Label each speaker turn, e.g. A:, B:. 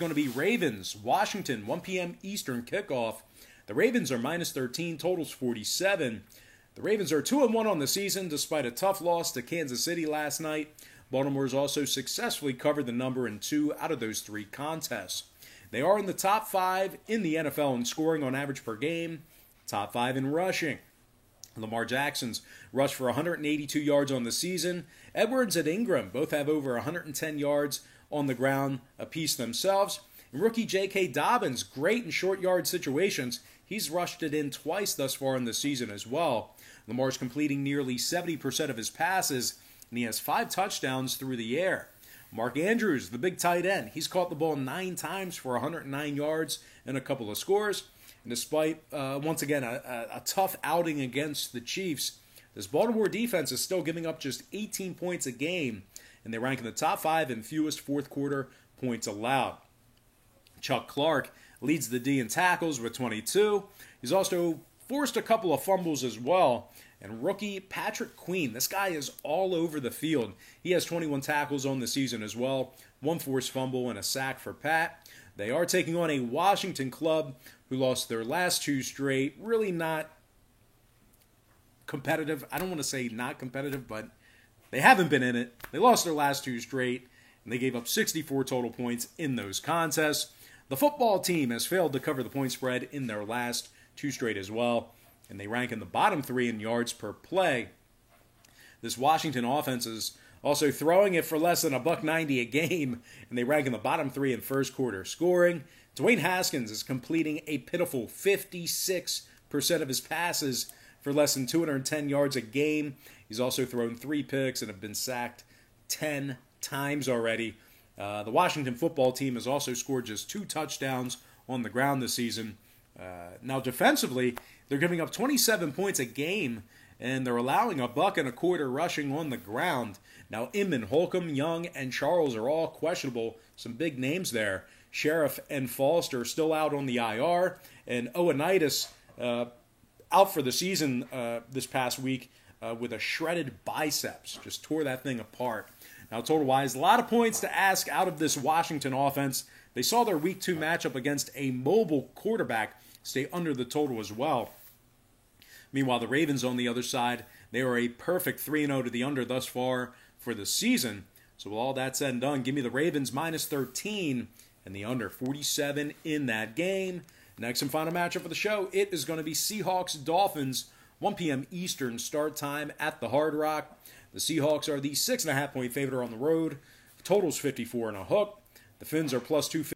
A: Going to be Ravens, Washington, 1 p.m. Eastern kickoff. The Ravens are minus 13, totals 47. The Ravens are 2-1 on the season despite a tough loss to Kansas City last night. Baltimore's also successfully covered the number in 2 out of those 3 contests. They are in the top 5 in the NFL in scoring on average per game, top 5 in rushing. Lamar Jackson's rushed for 182 yards on the season. Edwards and Ingram both have over 110 yards on the ground apiece themselves. And rookie J.K. Dobbins, great in short yard situations. He's rushed it in twice thus far in the season as well. Lamar's completing nearly 70% of his passes, and he has 5 touchdowns through the air. Mark Andrews, the big tight end, he's caught the ball 9 times for 109 yards and a couple of scores. And despite, once again, a tough outing against the Chiefs, this Baltimore defense is still giving up just 18 points a game, and they rank in the top 5 in fewest fourth quarter points allowed. Chuck Clark leads the D in tackles with 22. He's also forced a couple of fumbles as well. And rookie Patrick Queen, this guy is all over the field. He has 21 tackles on the season as well, 1 forced fumble and a sack for Pat. They are taking on a Washington club who lost their last 2 straight. Really not competitive. I don't want to say not competitive, but they haven't been in it. They lost their last 2 straight, and they gave up 64 total points in those contests. The football team has failed to cover the point spread in their last 2 straight as well, and they rank in the bottom 3 in yards per play. This Washington offense is also throwing it for less than $1.90 a game, and they rank in the bottom 3 in first quarter scoring. Dwayne Haskins is completing a pitiful 56% of his passes for less than 210 yards a game. He's also thrown 3 picks and have been sacked 10 times already. The Washington football team has also scored just 2 touchdowns on the ground this season. Now defensively, they're giving up 27 points a game, and they're allowing $1.25 rushing on the ground. Now Inman, Holcomb, Young, and Charles are all questionable. Some big names there. Sheriff and Foster still out on the IR, and Ioannidis out for the season this past week with a shredded biceps. Just tore that thing apart. Now, total-wise, a lot of points to ask out of this Washington offense. They saw their Week 2 matchup against a mobile quarterback stay under the total as well. Meanwhile, the Ravens on the other side, they are a perfect 3-0 to the under thus far for the season. So with all that said and done, give me the Ravens minus 13 and the under 47 in that game. Next and final matchup for the show, it is going to be Seahawks-Dolphins, 1 p.m. Eastern start time at the Hard Rock. The Seahawks are the 6.5-point favorite on the road. Total's 54 and a hook. The Fins are plus 250.